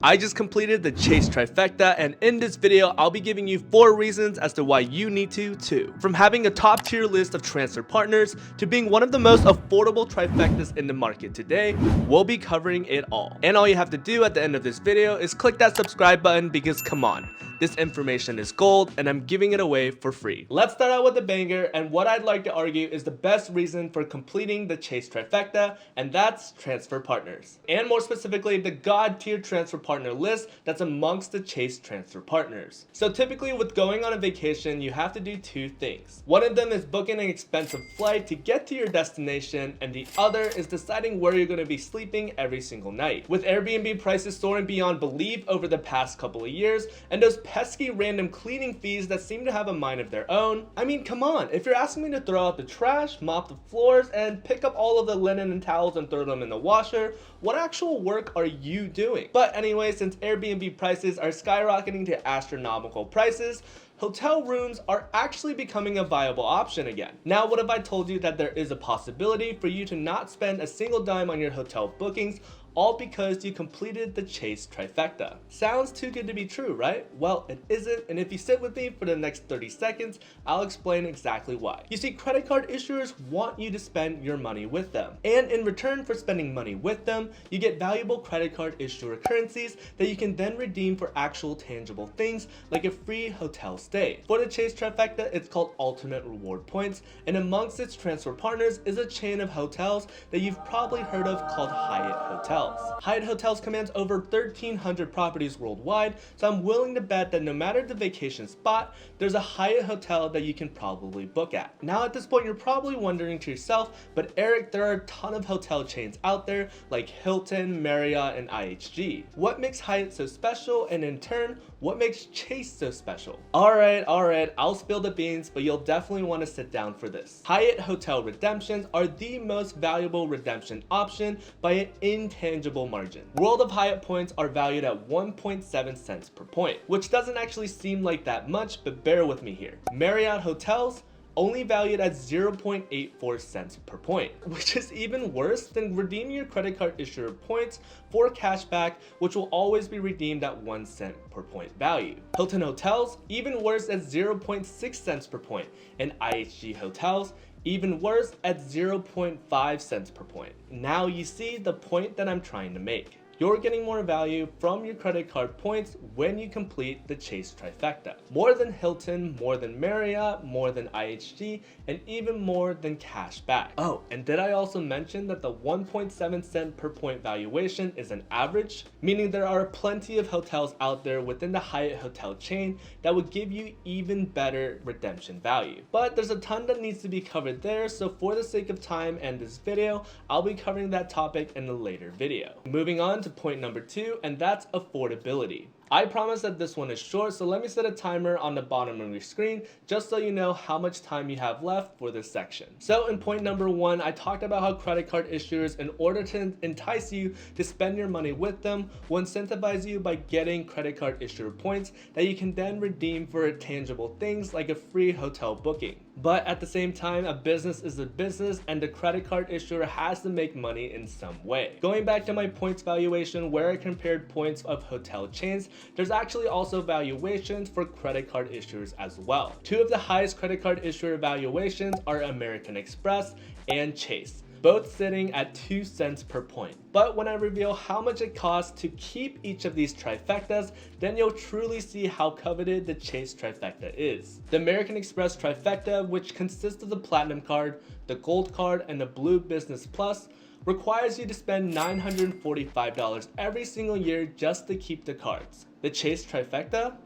I just completed the Chase Trifecta, and in this video, I'll be giving you 4 reasons as to why you need to too. From having a top tier list of transfer partners to being one of the most affordable trifectas in the market today, we'll be covering it all. And all you have to do at the end of this video is click that subscribe button because come on, this information is gold and I'm giving it away for free. Let's start out with the banger, and what I'd like to argue is the best reason for completing the Chase Trifecta, and that's transfer partners. And more specifically, the god tier transfer partner list that's amongst the Chase transfer partners. So typically with going on a vacation, you have to do 2 things. One of them is booking an expensive flight to get to your destination, and the other is deciding where you're going to be sleeping every single night. With Airbnb prices soaring beyond belief over the past couple of years, and those pesky random cleaning fees that seem to have a mind of their own, I mean, come on, if you're asking me to throw out the trash, mop the floors, and pick up all of the linen and towels and throw them in the washer, what actual work are you doing? But anyway, since Airbnb prices are skyrocketing to astronomical prices, hotel rooms are actually becoming a viable option again. Now, what if I told you that there is a possibility for you to not spend a single dime on your hotel bookings, all because you completed the Chase Trifecta? Sounds too good to be true, right? Well, it isn't, and if you sit with me for the next 30 seconds, I'll explain exactly why. You see, credit card issuers want you to spend your money with them, and in return for spending money with them, you get valuable credit card issuer currencies that you can then redeem for actual tangible things like a free hotel stay. For the Chase Trifecta, it's called Ultimate Reward Points, and amongst its transfer partners is a chain of hotels that you've probably heard of called Hyatt Hotels. Hyatt Hotels commands over 1,300 properties worldwide, so I'm willing to bet that no matter the vacation spot, there's a Hyatt hotel that you can probably book at. Now at this point, you're probably wondering to yourself, but Eric, there are a ton of hotel chains out there like Hilton, Marriott, and IHG. What makes Hyatt so special, and in turn, what makes Chase so special? Alright, I'll spill the beans, but you'll definitely want to sit down for this. Hyatt hotel redemptions are the most valuable redemption option by an intangible margin. World of Hyatt points are valued at 1.7 cents per point, which doesn't actually seem like that much, but bear with me here. Marriott hotels only valued at 0.84 cents per point, which is even worse than redeeming your credit card issuer points for cashback, which will always be redeemed at 1 cent per point value. Hilton hotels, even worse at 0.6 cents per point, and IHG hotels, even worse at 0.5 cents per point. Now you see the point that I'm trying to make. You're getting more value from your credit card points when you complete the Chase Trifecta. More than Hilton, more than Marriott, more than IHG, and even more than cash back. Oh, and did I also mention that the 1.7 cent per point valuation is an average? Meaning there are plenty of hotels out there within the Hyatt hotel chain that would give you even better redemption value. But there's a ton that needs to be covered there, so for the sake of time and this video, I'll be covering that topic in a later video. Moving on to point number 2, and that's affordability. I promise that this one is short, so let me set a timer on the bottom of your screen just so you know how much time you have left for this section. So in point number 1, I talked about how credit card issuers, in order to entice you to spend your money with them, will incentivize you by getting credit card issuer points that you can then redeem for tangible things like a free hotel booking. But at the same time, a business is a business, and the credit card issuer has to make money in some way. Going back to my points valuation where I compared points of hotel chains, there's actually also valuations for credit card issuers as well. 2 of the highest credit card issuer valuations are American Express and Chase, both sitting at 2 cents per point. But when I reveal how much it costs to keep each of these trifectas, then you'll truly see how coveted the Chase Trifecta is. The American Express Trifecta, which consists of the Platinum card, the Gold card, and the Blue Business Plus, requires you to spend $945 every single year just to keep the cards. The Chase Trifecta?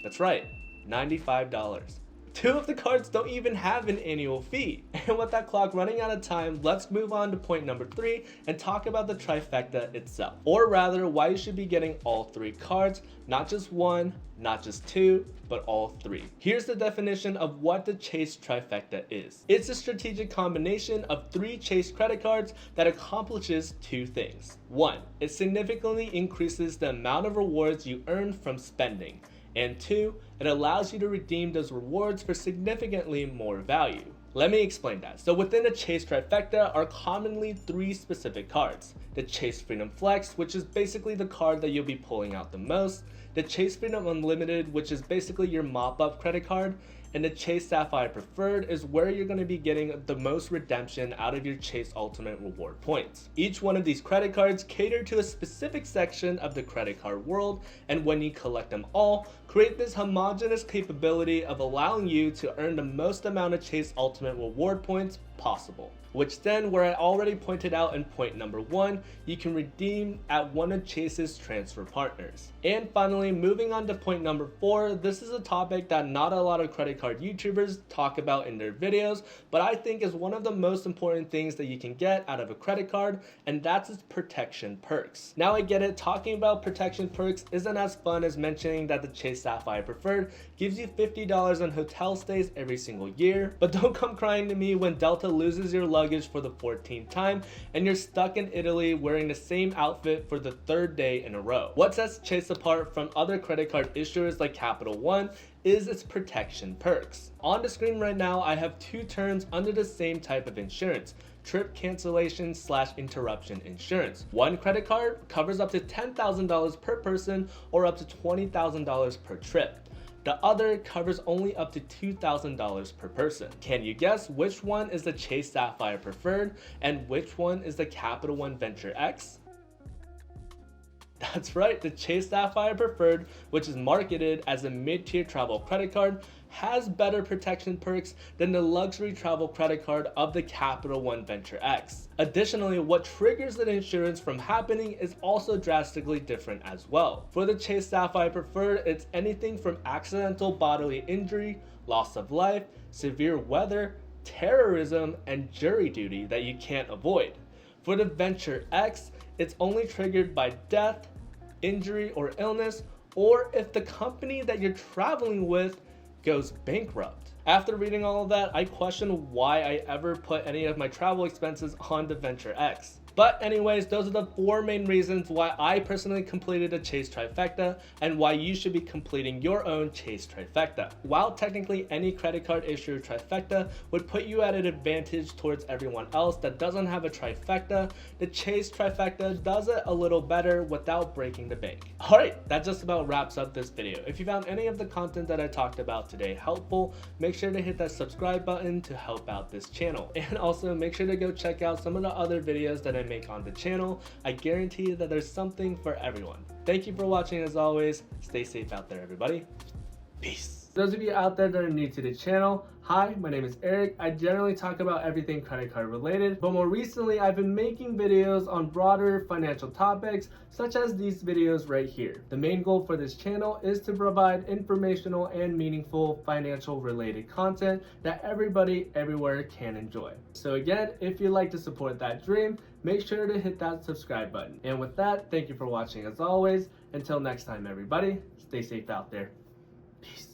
That's right, $95. 2 of the cards don't even have an annual fee. And with that clock running out of time, let's move on to point number 3 and talk about the trifecta itself. Or rather, why you should be getting all 3 cards, not just 1, not just 2, but all 3. Here's the definition of what the Chase Trifecta is. It's a strategic combination of 3 Chase credit cards that accomplishes 2 things. 1, it significantly increases the amount of rewards you earn from spending. And 2, it allows you to redeem those rewards for significantly more value. Let me explain that. So within the Chase Trifecta are commonly 3 specific cards. The Chase Freedom Flex, which is basically the card that you'll be pulling out the most. The Chase Freedom Unlimited, which is basically your mop-up credit card. And the Chase Sapphire Preferred is where you're going to be getting the most redemption out of your Chase Ultimate Reward points. Each one of these credit cards cater to a specific section of the credit card world, and when you collect them all, create this homogeneous capability of allowing you to earn the most amount of Chase Ultimate Reward points possible. Which then, where I already pointed out in point number 1, you can redeem at one of Chase's transfer partners. And finally, moving on to point number 4, this is a topic that not a lot of credit card YouTubers talk about in their videos, but I think is one of the most important things that you can get out of a credit card, and that's its protection perks. Now I get it, talking about protection perks isn't as fun as mentioning that the Chase Sapphire Preferred gives you $50 on hotel stays every single year, but don't come crying to me when Delta loses your luggage for the 14th time and you're stuck in Italy wearing the same outfit for the 3rd day in a row. What sets Chase apart from other credit card issuers like Capital One is its protection perks. On the screen right now, I have 2 terms under the same type of insurance: trip cancellation / interruption insurance. One credit card covers up to $10,000 per person or up to $20,000 per trip. The other covers only up to $2,000 per person. Can you guess which one is the Chase Sapphire Preferred and which one is the Capital One Venture X? That's right, the Chase Sapphire Preferred, which is marketed as a mid-tier travel credit card, has better protection perks than the luxury travel credit card of the Capital One Venture X. Additionally, what triggers the insurance from happening is also drastically different as well. For the Chase Sapphire Preferred, it's anything from accidental bodily injury, loss of life, severe weather, terrorism, and jury duty that you can't avoid. For the Venture X, it's only triggered by death, injury, or illness, or if the company that you're traveling with goes bankrupt. After reading all of that, I question why I ever put any of my travel expenses on the Venture X. But anyways, those are the 4 main reasons why I personally completed a Chase Trifecta and why you should be completing your own Chase Trifecta. While technically any credit card issuer Trifecta would put you at an advantage towards everyone else that doesn't have a Trifecta, the Chase Trifecta does it a little better without breaking the bank. Alright, that just about wraps up this video. If you found any of the content that I talked about today helpful, make sure to hit that subscribe button to help out this channel. And also make sure to go check out some of the other videos that I make on the channel. I guarantee that there's something for everyone. Thank you for watching as always. Stay safe out there, everybody. Peace. Those of you out there that are new to the channel, hi, my name is Eric. I generally talk about everything credit card related, but more recently I've been making videos on broader financial topics such as these videos right here. The main goal for this channel is to provide informational and meaningful financial related content that everybody everywhere can enjoy. So again, if you'd like to support that dream, make sure to hit that subscribe button. And with that, thank you for watching as always. Until next time, everybody, stay safe out there. Peace.